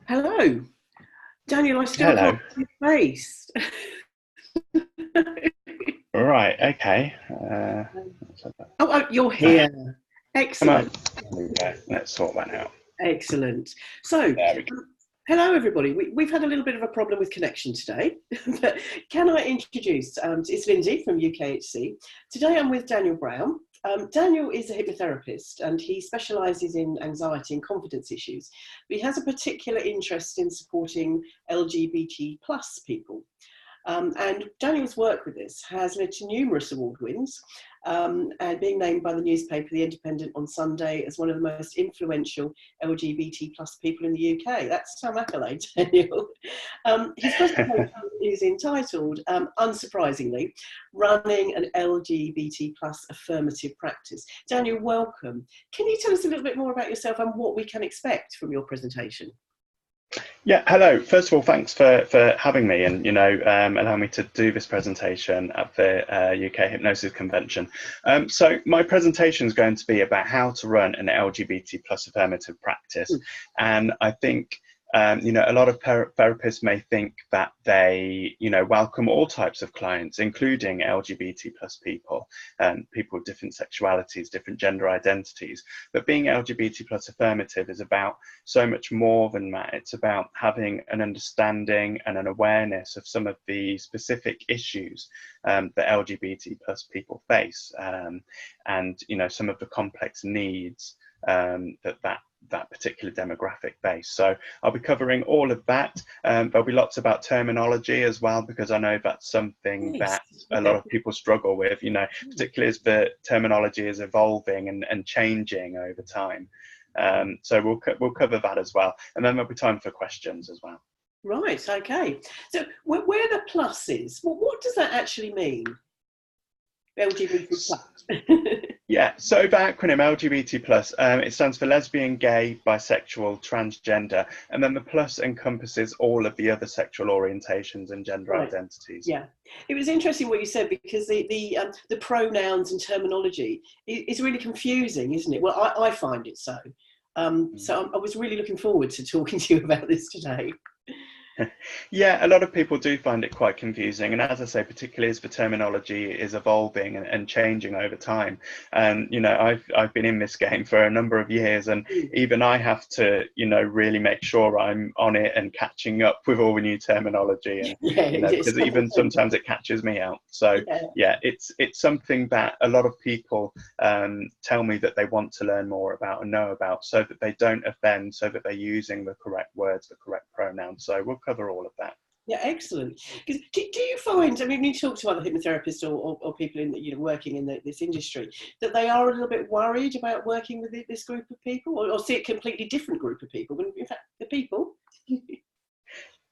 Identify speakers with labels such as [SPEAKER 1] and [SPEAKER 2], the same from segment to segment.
[SPEAKER 1] Hello, Daniel. I still can't
[SPEAKER 2] Hello.
[SPEAKER 1] see your face.
[SPEAKER 2] Right. Okay. Let's have that.
[SPEAKER 1] Oh, you're
[SPEAKER 2] Ah,
[SPEAKER 1] here.
[SPEAKER 2] come on.
[SPEAKER 1] Excellent,
[SPEAKER 2] There we go. Let's sort that out.
[SPEAKER 1] excellent. So,
[SPEAKER 2] There we go.
[SPEAKER 1] hello everybody. We've had a little bit of a problem with connection today, but can I introduce? It's Lindsay from UKHC. Today I'm with Daniel Browne. Daniel is a hypnotherapist and he specialises in anxiety and confidence issues. But he has a particular interest in supporting LGBT plus people. And Daniel's work with this has led to numerous award wins, and being named by the newspaper The Independent on Sunday as one of the most influential LGBT plus people in the UK. That's some accolade, Daniel. His presentation is entitled, unsurprisingly, Running an LGBT plus Affirmative Practice. Daniel, welcome. Can you tell us a little bit more about yourself and what we can expect from your presentation?
[SPEAKER 2] Yeah. Hello. First of all, thanks for having me and allow me to do this presentation at the UK Hypnosis Convention. So my presentation is going to be about how to run an LGBT plus affirmative practice, and I think. A lot of therapists may think that they, welcome all types of clients, including LGBT plus people and people with different sexualities, different gender identities. But being LGBT plus affirmative is about so much more than that. It's about having an understanding and an awareness of some of the specific issues that LGBT plus people face, and some of the complex needs that particular demographic base. So I'll be covering all of that. There'll be lots about terminology as well, because I know that's something
[SPEAKER 1] Yes.
[SPEAKER 2] that a lot of people struggle with, particularly as the terminology is evolving and changing over time. So we'll cover that as well. And then there'll be time for questions as well.
[SPEAKER 1] Right, okay. So where the plus is, what does that actually mean? LGBT plus.
[SPEAKER 2] Yeah, so the acronym LGBT plus, it stands for lesbian, gay, bisexual, transgender, and then the plus encompasses all of the other sexual orientations and gender
[SPEAKER 1] Right.
[SPEAKER 2] identities.
[SPEAKER 1] Yeah, it was interesting what you said, because the pronouns and terminology is really confusing, isn't it? Well, I find it so. So I was really looking forward to talking to you about this today.
[SPEAKER 2] Yeah, a lot of people do find it quite confusing, and as I say, particularly as the terminology is evolving and changing over time. And I've been in this game for a number of years, and even I have to really make sure I'm on it and catching up with all the new terminology, and
[SPEAKER 1] Yeah, it's
[SPEAKER 2] because even sometimes it catches me out. So
[SPEAKER 1] yeah.
[SPEAKER 2] yeah, it's something that a lot of people tell me that they want to learn more about and know about, so that they don't offend, so that they're using the correct words, the correct pronouns. So we'll cover all of that.
[SPEAKER 1] Yeah, excellent. Because do you find, I mean, when you talk to other hypnotherapists or people in working in this industry, that they are a little bit worried about working with this group of people, or see a completely different group of people when in fact the people?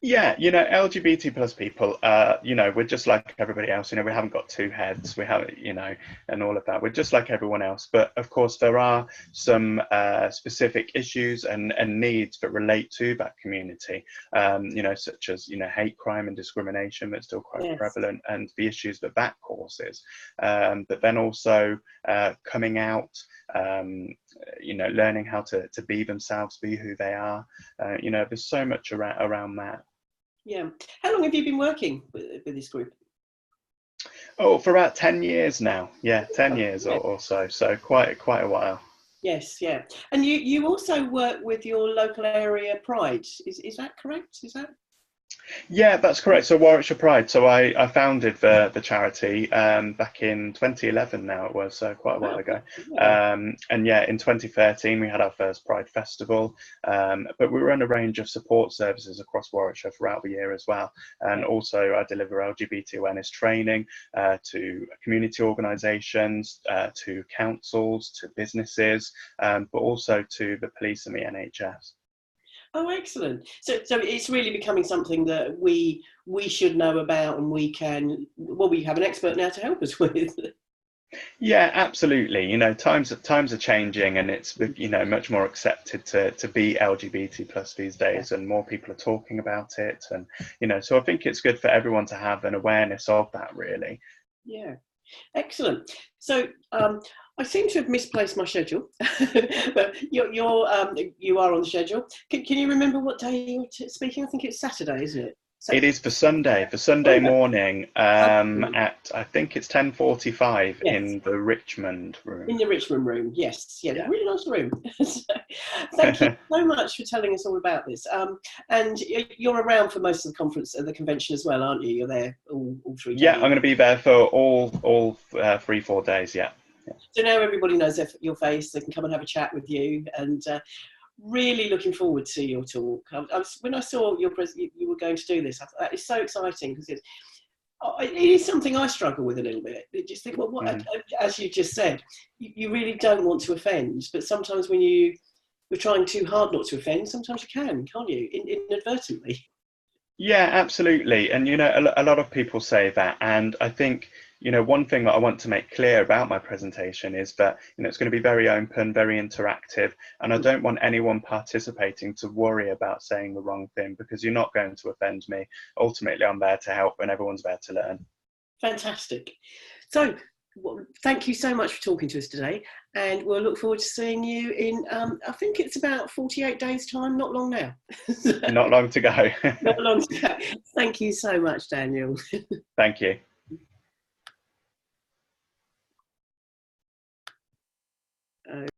[SPEAKER 2] Yeah, LGBT plus people, we're just like everybody else. We haven't got two heads, we have, and all of that. We're just like everyone else. But of course, there are some specific issues and needs that relate to that community, such as, hate crime and discrimination that's still quite
[SPEAKER 1] Yes.
[SPEAKER 2] prevalent, and the issues that causes. But then also coming out, learning how to be themselves, be who they are. There's so much around that.
[SPEAKER 1] Yeah. How long have you been working with this group?
[SPEAKER 2] Oh, for about 10 years now. Yeah, 10
[SPEAKER 1] Oh,
[SPEAKER 2] years
[SPEAKER 1] yeah.
[SPEAKER 2] or so. So quite a while.
[SPEAKER 1] Yes, yeah. And you also work with your local area Pride. Is that correct? Is that?
[SPEAKER 2] Yeah, that's correct. So Warwickshire Pride. So I founded the charity back in 2011 now it was, so quite a while
[SPEAKER 1] Wow.
[SPEAKER 2] ago.
[SPEAKER 1] Yeah.
[SPEAKER 2] And yeah, in 2013 we had our first Pride Festival, but we run a range of support services across Warwickshire throughout the year as well. And also I deliver LGBT awareness training to community organisations, to councils, to businesses, but also to the police and the NHS.
[SPEAKER 1] Oh, excellent. So it's really becoming something that we should know about, and we can. Well, we have an expert now to help us with.
[SPEAKER 2] Yeah, absolutely. Times are changing, and it's much more accepted to be LGBT plus these
[SPEAKER 1] Yeah.
[SPEAKER 2] days, and more people are talking about it, and so I think it's good for everyone to have an awareness of that, really.
[SPEAKER 1] Yeah. Excellent. So I seem to have misplaced my schedule, but you are on the schedule. Can you remember what day you were speaking? I think it's Saturday, isn't it?
[SPEAKER 2] It is for Sunday
[SPEAKER 1] Oh,
[SPEAKER 2] morning at, I think it's 10:45
[SPEAKER 1] yes.
[SPEAKER 2] in the Richmond room.
[SPEAKER 1] In the Richmond room, yes. Yeah,
[SPEAKER 2] Yeah.
[SPEAKER 1] really nice room. So, thank you so much for telling us all about this. And you're around for most of the conference, the convention as well, aren't you? You're there all 3 days.
[SPEAKER 2] Yeah, I'm going to be there for all 3-4 days. Yeah.
[SPEAKER 1] So now everybody knows your face. They can come and have a chat with you, and really looking forward to your talk. When I saw you were going to do this, I thought that is so exciting, because it is something I struggle with a little bit. You just think, well, as you just said, you really don't want to offend, but sometimes when you're trying too hard not to offend, sometimes you can't you, inadvertently?
[SPEAKER 2] Yeah, absolutely. And, a lot of people say that. And I think, one thing that I want to make clear about my presentation is that, it's going to be very open, very interactive. And I don't want anyone participating to worry about saying the wrong thing, because you're not going to offend me. Ultimately, I'm there to help, and everyone's there to learn.
[SPEAKER 1] Fantastic. So, thank you so much for talking to us today, and we'll look forward to seeing you in, I think it's about 48 days' time, not long now.
[SPEAKER 2] Not long to go.
[SPEAKER 1] Not long to go. Thank you so much, Daniel.
[SPEAKER 2] Thank you.